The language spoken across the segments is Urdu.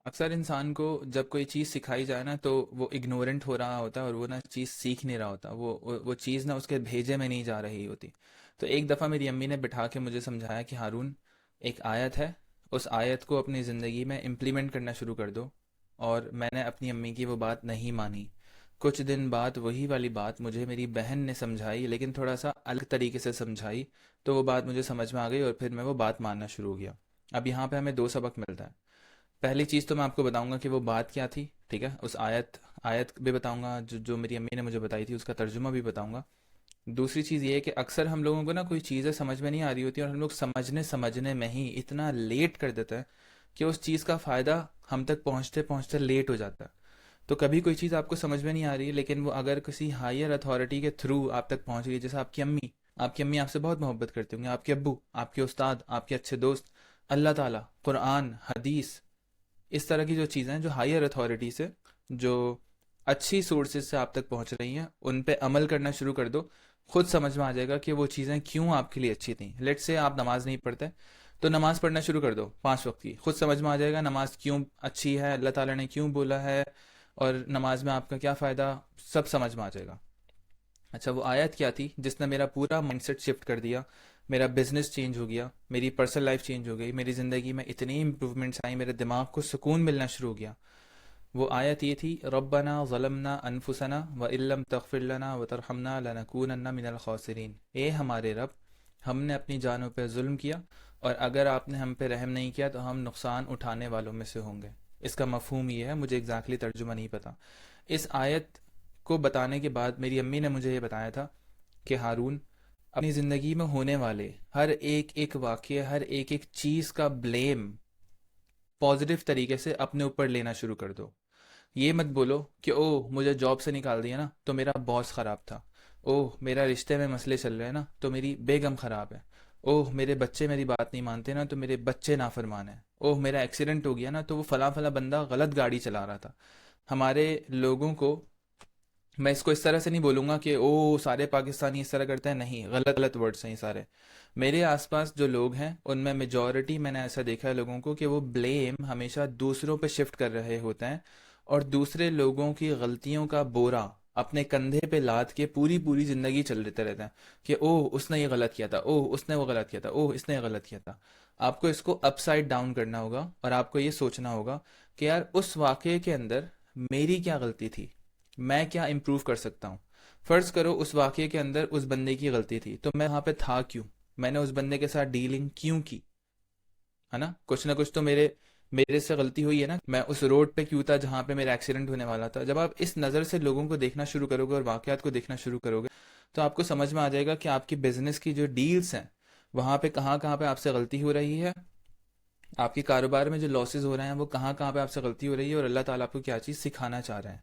اکثر انسان کو جب کوئی چیز سکھائی جائے نا تو وہ اگنورنٹ ہو رہا ہوتا ہے، اور وہ نا چیز سیکھ نہیں رہا ہوتا، وہ چیز نا اس کے بھیجے میں نہیں جا رہی ہوتی. تو ایک دفعہ میری امی نے بٹھا کے مجھے سمجھایا کہ ہارون، ایک آیت ہے، اس آیت کو اپنی زندگی میں امپلیمنٹ کرنا شروع کر دو. اور میں نے اپنی امی کی وہ بات نہیں مانی. کچھ دن بعد وہی والی بات مجھے میری بہن نے سمجھائی، لیکن تھوڑا سا الگ طریقے سے سمجھائی. تو وہ بات مجھے سمجھ میں آ گئی اور پھر میں وہ بات ماننا شروع ہو گیا. اب یہاں پہ ہمیں دو سبق ملتا ہے. پہلی چیز تو میں آپ کو بتاؤں گا کہ وہ بات کیا تھی، ٹھیک ہے، اس آیت بھی بتاؤں گا جو میری امی نے مجھے بتائی تھی، اس کا ترجمہ بھی بتاؤں گا. دوسری چیز یہ ہے کہ اکثر ہم لوگوں کو نا کوئی چیزیں سمجھ میں نہیں آ رہی ہوتی، اور ہم لوگ سمجھنے میں ہی اتنا لیٹ کر دیتے ہیں کہ اس چیز کا فائدہ ہم تک پہنچتے پہنچتے لیٹ ہو جاتا ہے. تو کبھی کوئی چیز آپ کو سمجھ میں نہیں آ رہی ہے، لیکن وہ اگر کسی ہائر اتھارٹی کے تھرو آپ تک پہنچ گئی، جیسے آپ کی امی آپ سے بہت محبت کرتے ہوں گے، آپ کے ابو، آپ کے استاد، آپ کے اچھے دوست، اللہ تعالیٰ، قرآن، حدیث، اس طرح کی جو چیزیں ہیں جو ہائر اتھارٹی سے، جو اچھی سورسز سے آپ تک پہنچ رہی ہیں، ان پہ عمل کرنا شروع کر دو. خود سمجھ میں آ جائے گا کہ وہ چیزیں کیوں آپ کے لیے اچھی تھیں. لیٹ سے آپ نماز نہیں پڑھتے تو نماز پڑھنا شروع کر دو 5 وقت کی. خود سمجھ میں آ جائے گا نماز کیوں اچھی ہے، اللہ تعالیٰ نے کیوں بولا ہے، اور نماز میں آپ کا کیا فائدہ، سب سمجھ میں آ جائے گا. اچھا، وہ آیت کیا تھی جس نے میرا پورا مائنڈ سیٹ شفٹ کر دیا؟ میرا بزنس چینج ہو گیا، میری پرسنل لائف چینج ہو گئی، میری زندگی میں اتنی امپرومنٹس آئیں، میرے دماغ کو سکون ملنا شروع ہو گیا. وہ آیت یہ تھی، ربنا ظلمنا انفسنا وان لم تغفر لنا وترحمنا لنکونن من الخاسرین. اے ہمارے رب، ہم نے اپنی جانوں پہ ظلم کیا، اور اگر آپ نے ہم پہ رحم نہیں کیا تو ہم نقصان اٹھانے والوں میں سے ہوں گے. اس کا مفہوم یہ ہے، مجھے ایگزیکٹلی ترجمہ نہیں پتا. اس آیت کو بتانے کے بعد میری امی نے مجھے یہ بتایا تھا کہ ہارون، اپنی زندگی میں ہونے والے ہر ایک ایک واقعے، ہر ایک ایک چیز کا بلیم پازیٹیو طریقے سے اپنے اوپر لینا شروع کر دو. یہ مت بولو کہ اوہ مجھے جاب سے نکال دیا نا تو میرا باس خراب تھا، اوہ میرا رشتے میں مسئلے چل رہے ہیں نا تو میری بیگم خراب ہے، اوہ میرے بچے میری بات نہیں مانتے نا تو میرے بچے نافرمان ہیں، اوہ میرا ایکسیڈنٹ ہو گیا نا تو وہ فلاں فلاں بندہ غلط گاڑی چلا رہا تھا. ہمارے لوگوں کو، میں اس کو اس طرح سے نہیں بولوں گا کہ او سارے پاکستانی اس طرح کرتے ہیں، نہیں، غلط غلط ورڈز ہیں یہ سارے. میرے آس پاس جو لوگ ہیں ان میں میجورٹی میں نے ایسا دیکھا ہے لوگوں کو کہ وہ بلیم ہمیشہ دوسروں پہ شفٹ کر رہے ہوتے ہیں، اور دوسرے لوگوں کی غلطیوں کا بورا اپنے کندھے پہ لاد کے پوری پوری زندگی چل لیتے رہتے ہیں کہ اوہ اس نے یہ غلط کیا تھا، اوہ اس نے وہ غلط کیا تھا، اوہ اس نے یہ غلط کیا تھا. آپ کو اس کو اپ سائڈ ڈاؤن کرنا ہوگا، اور آپ کو یہ سوچنا ہوگا کہ یار اس واقعے کے اندر میری کیا غلطی تھی، میں کیا امپروو کر سکتا ہوں. فرض کرو اس واقعے کے اندر اس بندے کی غلطی تھی، تو میں وہاں پہ تھا کیوں، میں نے اس بندے کے ساتھ ڈیلنگ کیوں کی، ہے نا؟ کچھ نہ کچھ تو میرے سے غلطی ہوئی ہے نا. میں اس روڈ پہ کیوں تھا جہاں پہ میرا ایکسیڈنٹ ہونے والا تھا. جب آپ اس نظر سے لوگوں کو دیکھنا شروع کرو گے اور واقعات کو دیکھنا شروع کرو گے تو آپ کو سمجھ میں آ جائے گا کہ آپ کی بزنس کی جو ڈیلز ہیں وہاں پہ کہاں کہاں پہ آپ سے غلطی ہو رہی ہے، آپ کے کاروبار میں جو لاسز ہو رہے ہیں وہ کہاں کہاں پہ آپ سے غلطی ہو رہی ہے، اور اللہ تعالیٰ آپ کو کیا چیز سکھانا چاہ رہے ہیں.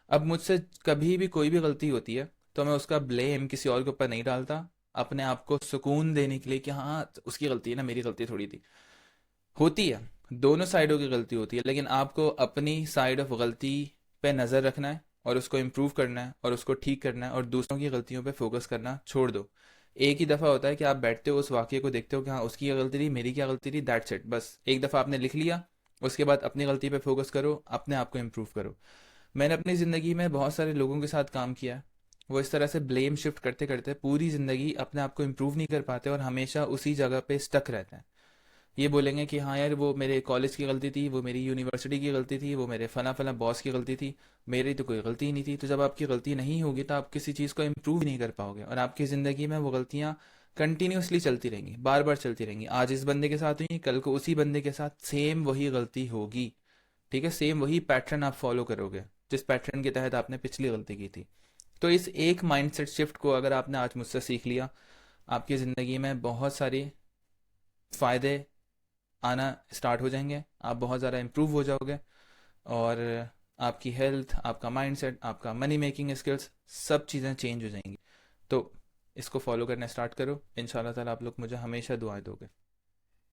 اب مجھ سے کبھی بھی کوئی بھی غلطی ہوتی ہے تو میں اس کا بلیم کسی اور کے اوپر نہیں ڈالتا. اپنے آپ کو سکون دینے کے لیے کہ ہاں اس کی غلطی ہے نا، میری غلطی تھوڑی تھی. ہوتی ہے، دونوں سائڈوں کی غلطی ہوتی ہے، لیکن آپ کو اپنی سائڈ آف غلطی پہ نظر رکھنا ہے اور اس کو امپروو کرنا ہے اور اس کو ٹھیک کرنا ہے، اور دوسروں کی غلطیوں پہ فوکس کرنا چھوڑ دو. ایک ہی دفعہ ہوتا ہے کہ آپ بیٹھتے ہو اس واقعے کو دیکھتے ہو کہ ہاں اس کی کیا غلطی تھی، میری کیا غلطی تھی، دیٹس اٹ. بس ایک دفعہ آپ نے لکھ لیا، اس کے بعد اپنی غلطی پہ فوکس کرو، اپنے آپ کو امپروو کرو. میں نے اپنی زندگی میں بہت سارے لوگوں کے ساتھ کام کیا ہے، وہ اس طرح سے بلیم شفٹ کرتے کرتے پوری زندگی اپنے آپ کو امپروو نہیں کر پاتے اور ہمیشہ اسی جگہ پہ اسٹک رہتے ہیں. یہ بولیں گے کہ ہاں یار وہ میرے کالج کی غلطی تھی، وہ میری یونیورسٹی کی غلطی تھی، وہ میرے فلاں فلاں باس کی غلطی تھی، میری تو کوئی غلطی ہی نہیں تھی. تو جب آپ کی غلطی نہیں ہوگی تو آپ کسی چیز کو امپروو نہیں کر پاؤ گے، اور آپ کی زندگی میں وہ غلطیاں کنٹینیوسلی چلتی رہیں گی، بار بار چلتی رہیں گی. آج اس بندے کے ساتھ ہوئی، کل کو اسی بندے کے ساتھ سیم وہی غلطی ہوگی. ٹھیک ہے، سیم وہی پیٹرن آپ فالو کرو گے جس پیٹرن کے تحت آپ نے پچھلی غلطی کی تھی. تو اس ایک مائنڈ سیٹ شفٹ کو اگر آپ نے آج مجھ سے سیکھ لیا، آپ کی زندگی میں بہت ساری فائدے آنا اسٹارٹ ہو جائیں گے، آپ بہت زیادہ امپروو ہو جاؤ گے، اور آپ کی ہیلتھ، آپ کا مائنڈ سیٹ، آپ کا منی میکنگ اسکلس، سب چیزیں چینج ہو جائیں گی. تو اس کو فالو کرنا اسٹارٹ کرو، ان شاء اللہ تعالیٰ آپ لوگ مجھے ہمیشہ دعائیں دو گے.